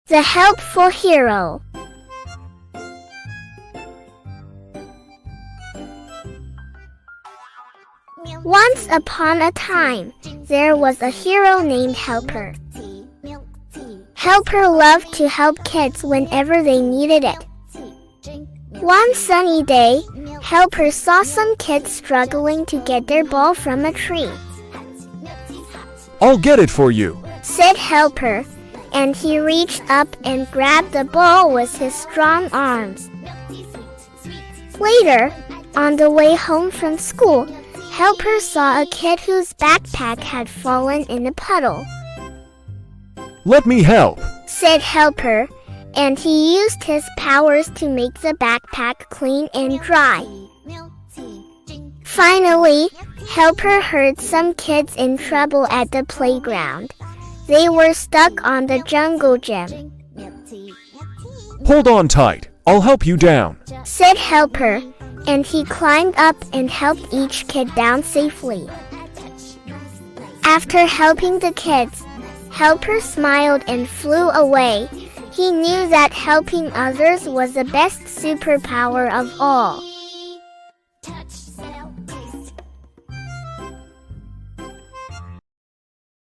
The helpful hero. Once upon a time, there was a hero named Helper. Helper loved to help kids whenever they needed it. One sunny day, Helper saw some kids struggling to get their ball from a tree. "I'll get it for you," said Helper, and he reached up and grabbed the ball with his strong arms. Later, on the way home from school, Helper saw a kid whose backpack had fallen in a puddle. "Let me help," said Helper, and he used his powers to make the backpack clean and dry. Finally, Helper heard some kids in trouble at the playground. They were stuck on the jungle gym. "Hold on tight, I'll help you down," said Helper, and he climbed up and helped each kid down safely. After helping the kids, Helper smiled and flew away. He knew that helping others was the best superpower of all.